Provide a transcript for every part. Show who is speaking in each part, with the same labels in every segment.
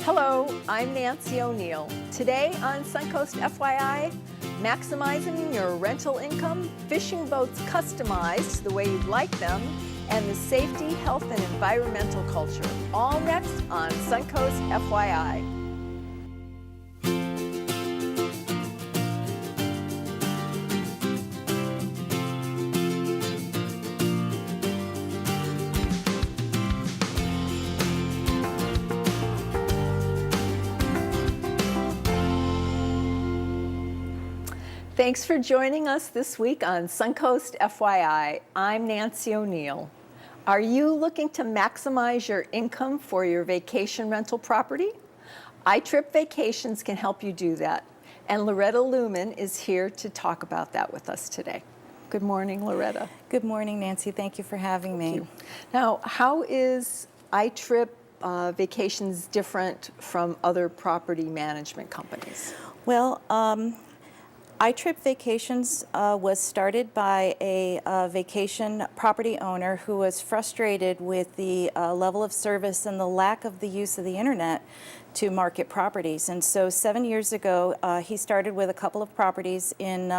Speaker 1: Hello, I'm Nancy O'Neill. Today on Suncoast FYI, maximizing your rental income, fishing boats customized the way you'd like them, and the safety, health, and environmental culture. All next on Suncoast FYI. Thanks for joining us this week on Suncoast FYI. I'm Nancy O'Neill. Are you looking to maximize your income for your vacation rental property? iTrip Vacations can help you do that. And Loretta Lumen is here to talk about that with us today. Good morning, Loretta.
Speaker 2: Good morning, Nancy. Thank you for having me.
Speaker 1: Thank you. Now, how is iTrip Vacations different from other property management companies?
Speaker 2: Well, iTrip Vacations was started by a vacation property owner who was frustrated with the level of service and the lack of the use of the internet to market properties. And so 7 years ago, he started with a couple of properties in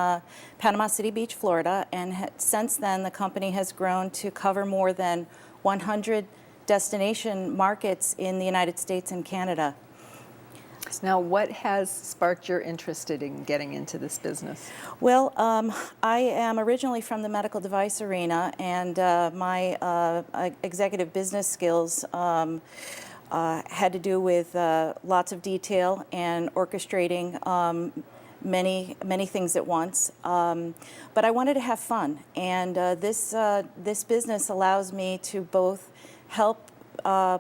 Speaker 2: Panama City Beach, Florida, and since then the company has grown to cover more than 100 destination markets in the United States and Canada.
Speaker 1: Now, what has sparked your interest in getting into this business?
Speaker 2: Well, I am originally from the medical device arena, and my executive business skills had to do with lots of detail and orchestrating many things at once. But I wanted to have fun, and this business allows me to both help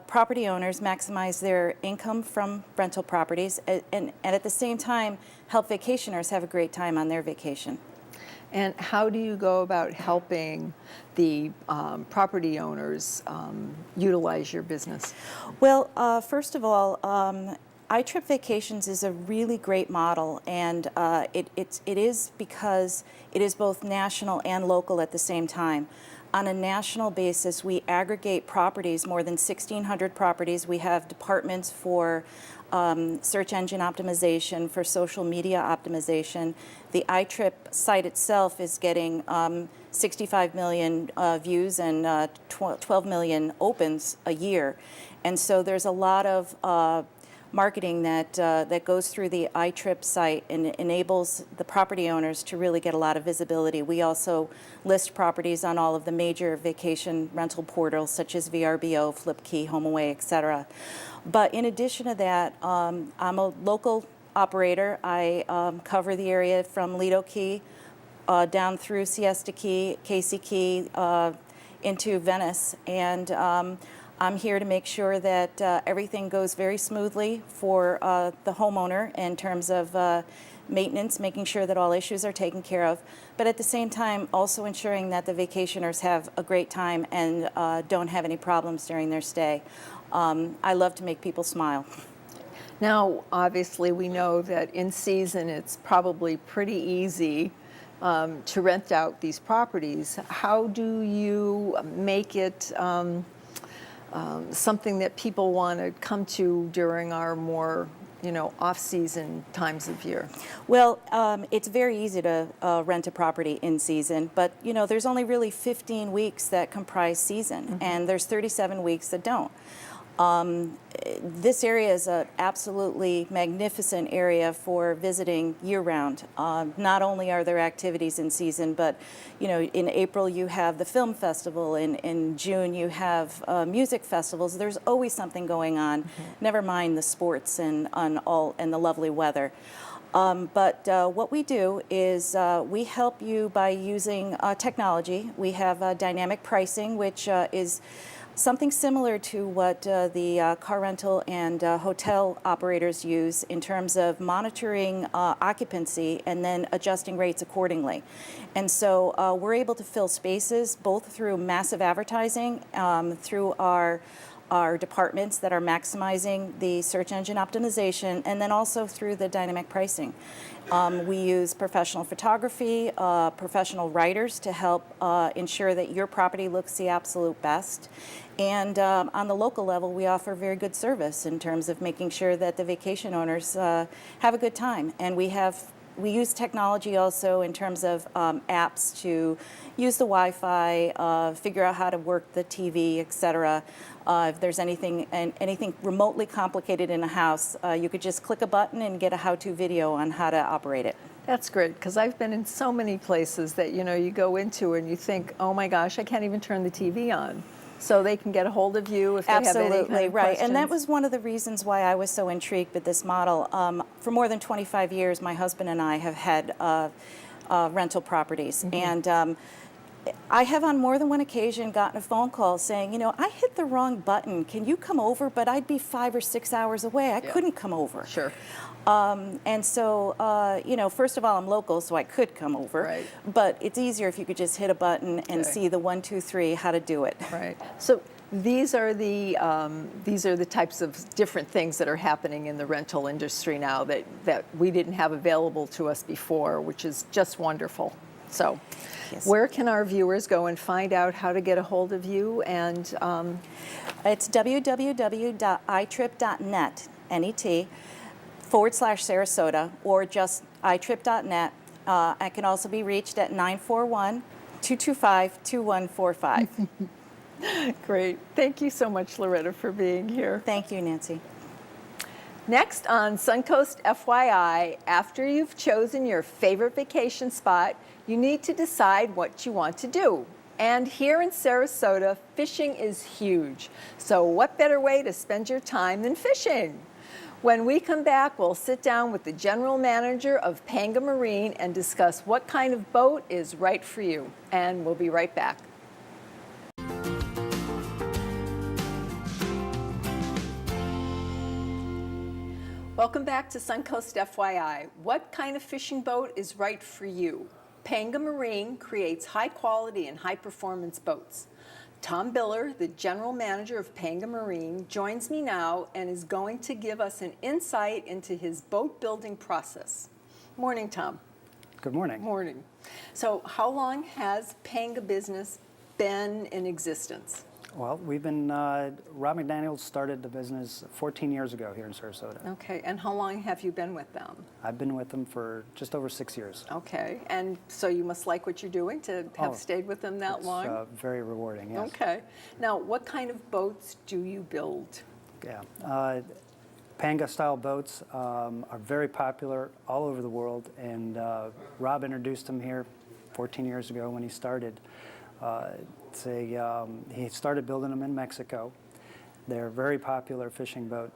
Speaker 2: property owners maximize their income from rental properties and at the same time help vacationers have a great time on their vacation.
Speaker 1: And how do you go about helping the property owners utilize your business?
Speaker 2: Well, first of all, iTrip Vacations is a really great model, and it is because it is both national and local at the same time. On a national basis, we aggregate properties, more than 1,600 properties. We have departments for search engine optimization, for social media optimization. The iTrip site itself is getting 65 million views and 12 million opens a year. And so there's a lot of marketing that goes through the iTrip site and enables the property owners to really get a lot of visibility. We also list properties on all of the major vacation rental portals such as VRBO, FlipKey, HomeAway, etc. But in addition to that, I'm a local operator. I cover the area from Lido Key down through Siesta Key, Casey Key, into Venice, and I'm here to make sure that everything goes very smoothly for the homeowner in terms of maintenance, making sure that all issues are taken care of, but at the same time also ensuring that the vacationers have a great time and don't have any problems during their stay. I love to make people smile.
Speaker 1: Now, obviously, we know that in season it's probably pretty easy to rent out these properties. How do you make it something that people want to come to during our more, off-season times of year?
Speaker 2: Well, it's very easy to rent a property in season, but there's only really 15 weeks that comprise season, and there's 37 weeks that don't. This area is an absolutely magnificent area for visiting year-round. Not only are there activities in season, but in April you have the film festival, in June you have music festivals. There's always something going on. Never mind the sports and the lovely weather. But what we do is we help you by using technology. We have dynamic pricing, which is something similar to what the car rental and hotel operators use in terms of monitoring occupancy and then adjusting rates accordingly. And so we're able to fill spaces both through massive advertising, through our our departments that are maximizing the search engine optimization, and then also through the dynamic pricing. We use professional photography, professional writers to help ensure that your property looks the absolute best. And on the local level, we offer very good service in terms of making sure that the vacation owners have a good time. And we use technology also in terms of apps to use the Wi-Fi, figure out how to work the TV, etc. If there's anything remotely complicated in a house, you could just click a button and get a how-to video on how to operate it.
Speaker 1: That's great, because I've been in so many places that you go into and you think, oh my gosh, I can't even turn the TV on. So they can get a hold of you if they have any kind of
Speaker 2: Absolutely, right.
Speaker 1: questions.
Speaker 2: And that was one of the reasons why I was so intrigued with this model. For more than 25 years, my husband and I have had rental properties.
Speaker 1: Mm-hmm.
Speaker 2: And I have on more than one occasion gotten a phone call saying, I hit the wrong button. Can you come over? But I'd be 5 or 6 hours away. I couldn't come over.
Speaker 1: Sure.
Speaker 2: And so, first of all, I'm local, so I could come over.
Speaker 1: Right.
Speaker 2: But it's easier if you could just hit a button and see the 1, 2, 3, how to do it.
Speaker 1: Right. So these are the types of different things that are happening in the rental industry now that we didn't have available to us before, which is just wonderful. So,
Speaker 2: Yes.
Speaker 1: Where can our viewers go and find out how to get a hold of you? And
Speaker 2: It's www.itrip.net, N-E-T, /Sarasota, or just itrip.net. I can also be reached at 941-225-2145.
Speaker 1: Great. Thank you so much, Loretta, for being here.
Speaker 2: Thank you, Nancy.
Speaker 1: Next on Suncoast FYI, after you've chosen your favorite vacation spot, you need to decide what you want to do. And here in Sarasota, fishing is huge. So what better way to spend your time than fishing? When we come back, we'll sit down with the general manager of Patagonia Marine and discuss what kind of boat is right for you. And we'll be right back. Welcome back to Suncoast FYI. What kind of fishing boat is right for you? Patagonia Marine creates high-quality and high-performance boats. Tom Biller, the general manager of Patagonia Marine, joins me now and is going to give us an insight into his boat building process. Morning, Tom.
Speaker 3: Good morning.
Speaker 1: Morning. So how long has Patagonia business been in existence?
Speaker 3: Well, we've been, Rob McDaniel started the business 14 years ago here in Sarasota.
Speaker 1: Okay, and how long have you been with them?
Speaker 3: I've been with them for just over 6 years.
Speaker 1: Okay, and so you must like what you're doing to have stayed with them that long?
Speaker 3: It's very rewarding, yes.
Speaker 1: Okay. Now, what kind of boats do you build?
Speaker 3: Yeah. Panga-style boats are very popular all over the world, and Rob introduced them here 14 years ago when he started. He started building them in Mexico. They're a very popular fishing boat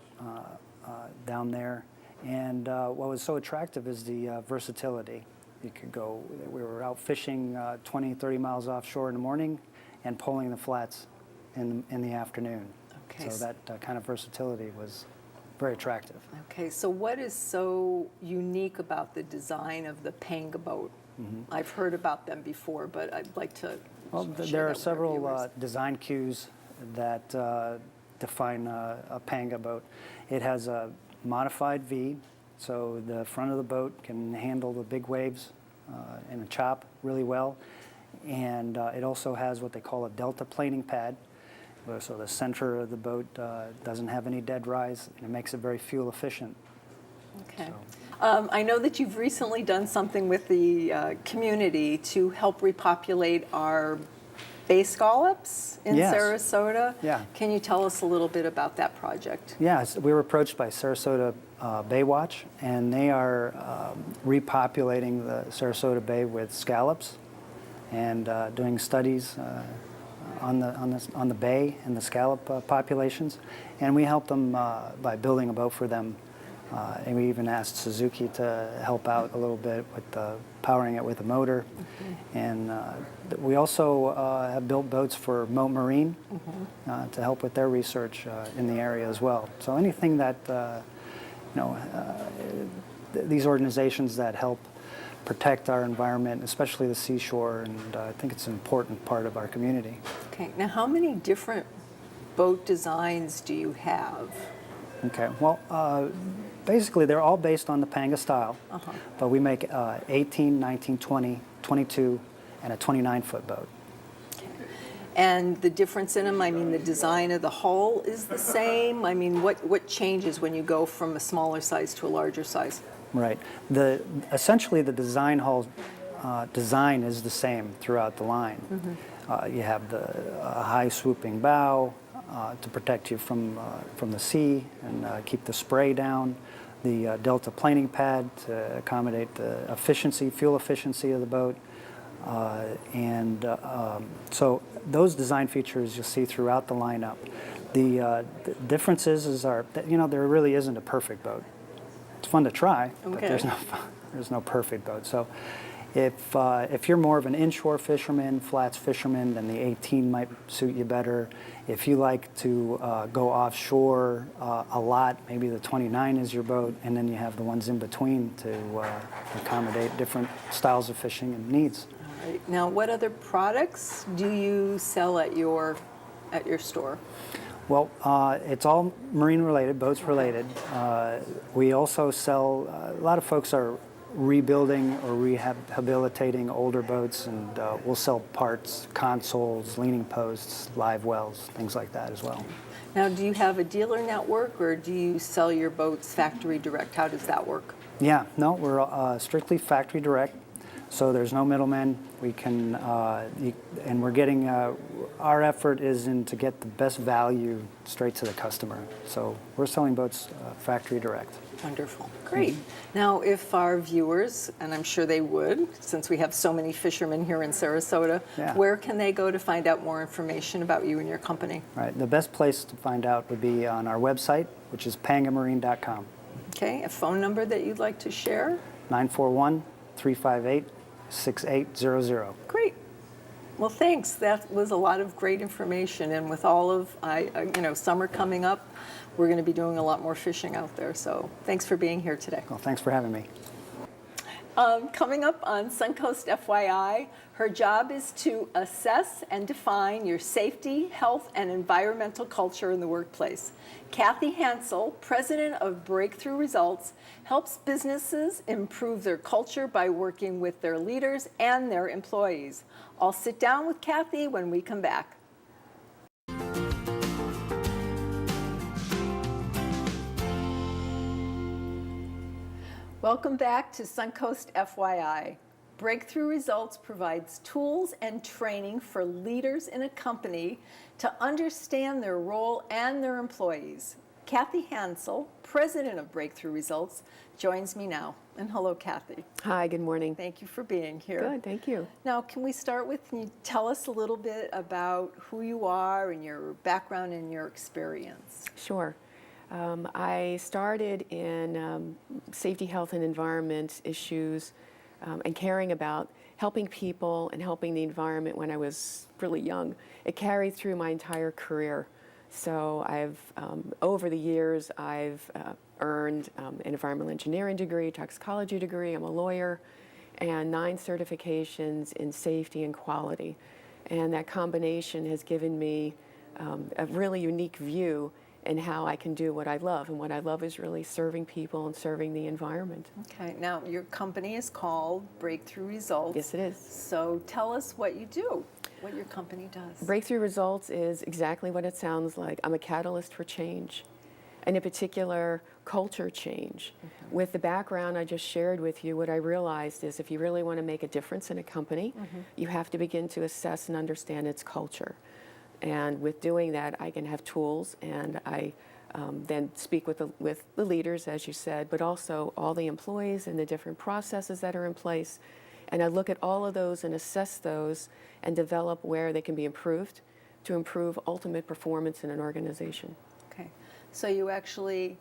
Speaker 3: down there. And what was so attractive is the versatility. You could go, we were out fishing 20, 30 miles offshore in the morning and pulling the flats in the afternoon.
Speaker 1: Okay.
Speaker 3: So that kind of versatility was very attractive.
Speaker 1: Okay, so what is so unique about the design of the Panga boat? Mm-hmm. I've heard about them before, but I'd like to
Speaker 3: Well, there are several design cues that define a Panga boat. It has a modified V, so the front of the boat can handle the big waves in a chop really well. And it also has what they call a delta planing pad, so the center of the boat doesn't have any dead rise, and it makes it very fuel efficient.
Speaker 1: Okay. I know that you've recently done something with the community to help repopulate our bay scallops in Sarasota.
Speaker 3: Yeah.
Speaker 1: Can you tell us a little bit about that project?
Speaker 3: Yes, we were approached by Sarasota Bay Watch, and they are repopulating the Sarasota Bay with scallops and doing studies on the bay and the scallop populations. And we helped them by building a boat for them. And we even asked Suzuki to help out a little bit with powering it with a motor. Mm-hmm. And we also have built boats for Moat Marine mm-hmm. To help with their research in the area as well. So anything that, these organizations that help protect our environment, especially the seashore, and I think it's an important part of our community.
Speaker 1: Okay, now how many different boat designs do you have?
Speaker 3: Okay, well, basically they're all based on the Panga style, but we make 18, 19, 20, 22, and a 29-foot boat.
Speaker 1: And the difference in them, I mean, the design of the hull is the same? I mean, what changes when you go from a smaller size to a larger size?
Speaker 3: Right. Essentially, the design hull design is the same throughout the line. You have the high swooping bow to protect you from the sea and keep the spray down. The delta planing pad to accommodate the fuel efficiency of the boat. So those design features you'll see throughout the lineup. The differences are that, there really isn't a perfect boat. It's fun to try, but there's no perfect boat. So if you're more of an inshore fisherman, flats fisherman, then the 18 might suit you better. If you like to go offshore a lot, maybe the 29 is your boat, and then you have the ones in between to accommodate different styles of fishing and needs.
Speaker 1: All right. Now, what other products do you sell at your store?
Speaker 3: Well, it's all marine related, boats related. We also sell, a lot of folks are rebuilding or rehabilitating older boats, and we'll sell parts, consoles, leaning posts, live wells, things like that as well.
Speaker 1: Now, do you have a dealer network, or do you sell your boats factory direct? How does that work?
Speaker 3: Yeah, no, we're strictly factory direct, so there's no middlemen. We can, and we're getting, our effort is to get the best value straight to the customer. So we're selling boats factory direct.
Speaker 1: Wonderful. Great. Now, if our viewers, and I'm sure they would, since we have so many fishermen here in Sarasota, where can they go to find out more information about you and your company?
Speaker 3: Right. The best place to find out would be on our website, which is pangamarine.com.
Speaker 1: Okay. A phone number that you'd like to share?
Speaker 3: 941-358-6800.
Speaker 1: Great. Well, thanks. That was a lot of great information. And with all of, summer coming up, we're going to be doing a lot more fishing out there. So thanks for being here today.
Speaker 3: Well, thanks for having me.
Speaker 1: Coming up on Suncoast FYI, her job is to assess and define your safety, health, and environmental culture in the workplace. Kathy Hansel, president of Breakthrough Results, helps businesses improve their culture by working with their leaders and their employees. I'll sit down with Kathy when we come back. Welcome back to Suncoast FYI. Breakthrough Results provides tools and training for leaders in a company to understand their role and their employees. Kathy Hansel, president of Breakthrough Results, joins me now. And hello, Kathy.
Speaker 4: Hi, good morning.
Speaker 1: Thank you for being here.
Speaker 4: Good, thank you.
Speaker 1: Now, can we start with, can you tell us a little bit about who you are and your background and your experience?
Speaker 4: Sure. I started in safety, health, and environment issues and caring about helping people and helping the environment when I was really young. It carried through my entire career. So over the years, I've earned an environmental engineering degree, toxicology degree, I'm a lawyer, and 9 certifications in safety and quality. And that combination has given me a really unique view in how I can do what I love. And what I love is really serving people and serving the environment.
Speaker 1: Okay, now your company is called Breakthrough Results.
Speaker 4: Yes, it is.
Speaker 1: So tell us what you do, what your company does.
Speaker 4: Breakthrough Results is exactly what it sounds like. I'm a catalyst for change, and in particular, culture change. With the background I just shared with you, what I realized is if you really want to make a difference in a company, you have to begin to assess and understand its culture. And with doing that, I can have tools, and I then speak with the leaders, as you said, but also all the employees and the different processes that are in place. And I look at all of those and assess those and develop where they can be improved to improve ultimate performance in an organization.
Speaker 1: Okay, so you actually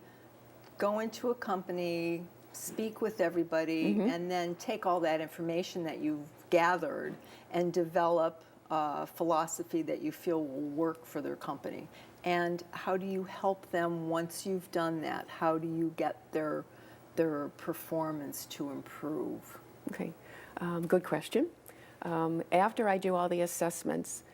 Speaker 1: go into a company, speak with everybody, and then take all that information that you've gathered and develop philosophy that you feel will work for their company. And how do you help them once you've done that? How do you get their performance to improve?
Speaker 4: Okay, good question. After I do all the assessments,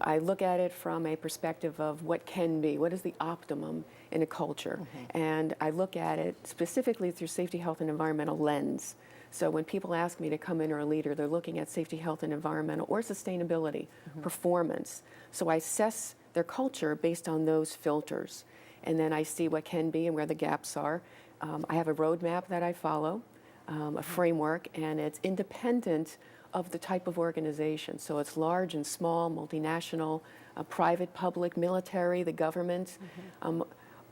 Speaker 4: I look at it from a perspective of what can be, what is the optimum in a culture. And I look at it specifically through safety, health, and environmental lens. So when people ask me to come in or a leader, they're looking at safety, health, and environmental or sustainability, performance. So I assess their culture based on those filters. And then I see what can be and where the gaps are. I have a roadmap that I follow, a framework, and it's independent of the type of organization. So it's large and small, multinational, private, public, military, the government.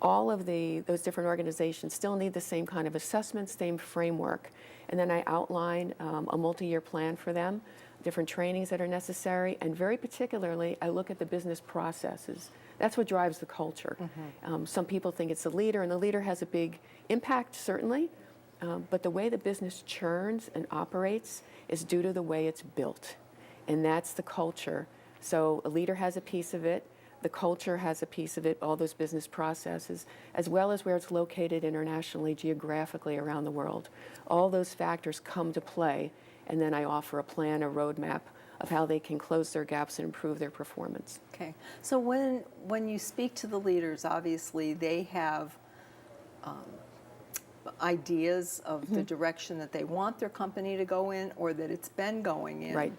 Speaker 4: All of those different organizations still need the same kind of assessment, same framework. And then I outline a multi-year plan for them, different trainings that are necessary, and very particularly, I look at the business processes. That's what drives the culture. Some people think it's the leader, and the leader has a big impact, certainly, but the way the business churns and operates is due to the way it's built, and that's the culture. So a leader has a piece of it, the culture has a piece of it, all those business processes, as well as where it's located internationally, geographically around the world. All those factors come to play, and then I offer a plan, a roadmap of how they can close their gaps and improve their performance.
Speaker 1: Okay. So when you speak to the leaders, obviously they have ideas of the direction that they want their company to go in or that it's been going in.
Speaker 4: Right.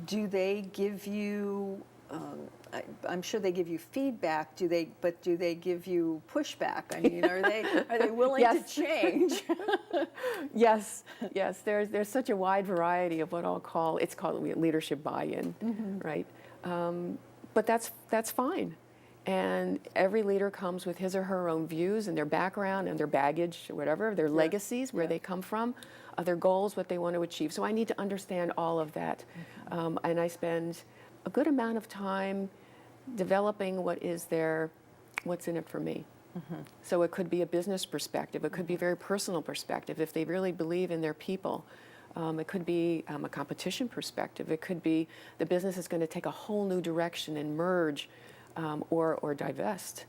Speaker 1: Do they give you, I'm sure they give you feedback, but do they give you pushback? I mean, are they willing
Speaker 4: Yes.
Speaker 1: to change?
Speaker 4: Yes, yes. There's such a wide variety of what it's called leadership buy-in, right? But that's fine. And every leader comes with his or her own views and their background and their baggage, or whatever, their legacies, where they come from, their goals, what they want to achieve. So I need to understand all of that. And I spend a good amount of time developing what's in it for me. So it could be a business perspective. It could be a very personal perspective if they really believe in their people. It could be a competition perspective. It could be the business is going to take a whole new direction and merge or divest.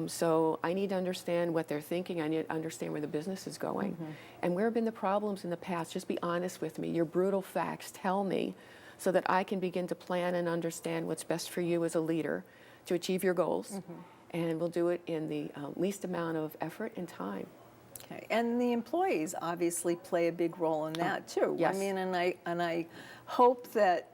Speaker 4: So I need to understand what they're thinking. I need to understand where the business is going. And where have been the problems in the past? Just be honest with me. Your brutal facts, tell me, so that I can begin to plan and understand what's best for you as a leader to achieve your goals. And we'll do it in the least amount of effort and time.
Speaker 1: Okay. And the employees obviously play a big role in that too.
Speaker 4: Yes.
Speaker 1: I mean, and I hope that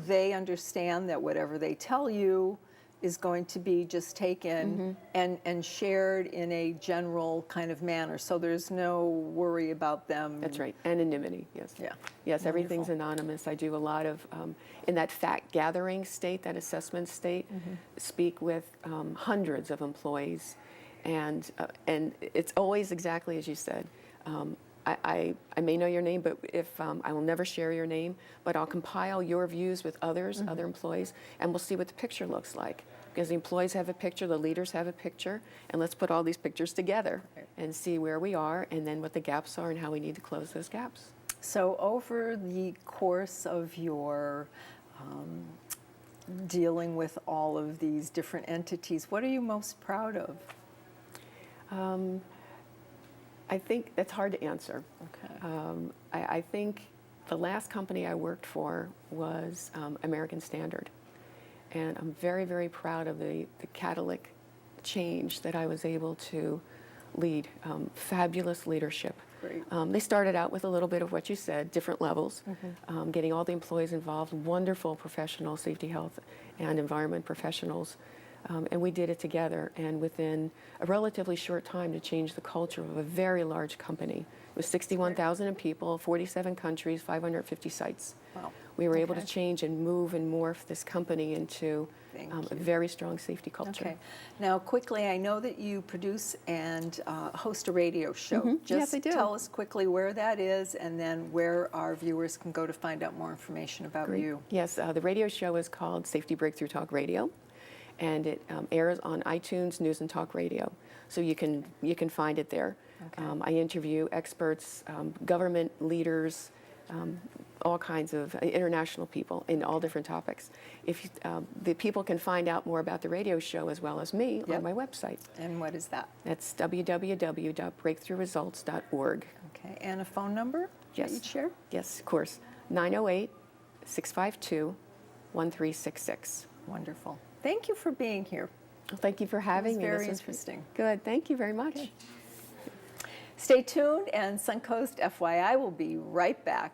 Speaker 1: they understand that whatever they tell you is going to be just taken and shared in a general kind of manner. So there's no worry about them.
Speaker 4: That's right. Anonymity, yes.
Speaker 1: Yeah.
Speaker 4: Yes, everything's
Speaker 1: Wonderful.
Speaker 4: anonymous. I do a lot of, in that fact gathering state, that assessment state, speak with hundreds of employees. And it's always exactly as you said. I may know your name, but I will never share your name, but I'll compile your views with others, other employees, and we'll see what the picture looks like. Because the employees have a picture, the leaders have a picture, and let's put all these pictures together and see where we are and then what the gaps are and how we need to close those gaps.
Speaker 1: So over the course of your dealing with all of these different entities, what are you most proud of?
Speaker 4: I think that's hard to answer.
Speaker 1: Okay.
Speaker 4: I think the last company I worked for was American Standard. And I'm very, very proud of the catalytic change that I was able to lead. Fabulous leadership.
Speaker 1: Great.
Speaker 4: They started out with a little bit of what you said, different levels, getting all the employees involved, wonderful professional safety, health, and environment professionals. And we did it together, and within a relatively short time to change the culture of a very large company. It was 61,000 people, 47 countries, 550 sites.
Speaker 1: Wow.
Speaker 4: We were able to change and move and morph this company into a very strong safety culture.
Speaker 1: Okay. Now, quickly, I know that you produce and host a radio show.
Speaker 4: Yes, I do.
Speaker 1: Tell us quickly where that is and then where our viewers can go to find out more information about you.
Speaker 4: Yes, the radio show is called Safety Breakthrough Talk Radio, and it airs on iTunes News and Talk Radio. So you can find it there.
Speaker 1: Okay.
Speaker 4: I interview experts, government leaders, all kinds of international people in all different topics. If the people can find out more about the radio show as well as me on my website.
Speaker 1: And what is that?
Speaker 4: That's www.breakthroughresults.org.
Speaker 1: Okay. And a phone number
Speaker 4: Yes.
Speaker 1: that you'd share?
Speaker 4: Yes, of course. 908-652-9494. 1366.
Speaker 1: Wonderful. Thank you for being here.
Speaker 4: Well, thank you for having me.
Speaker 1: very
Speaker 4: This was
Speaker 1: interesting.
Speaker 4: Good. Thank you very much.
Speaker 1: Stay tuned, and Suncoast FYI will be right back.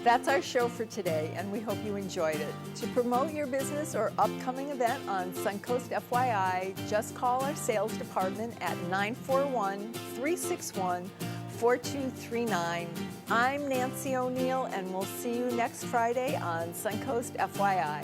Speaker 1: That's our show for today, and we hope you enjoyed it. To promote your business or upcoming event on Suncoast FYI, just call our sales department at 941-361-4239. I'm Nancy O'Neill, and we'll see you next Friday on Suncoast FYI.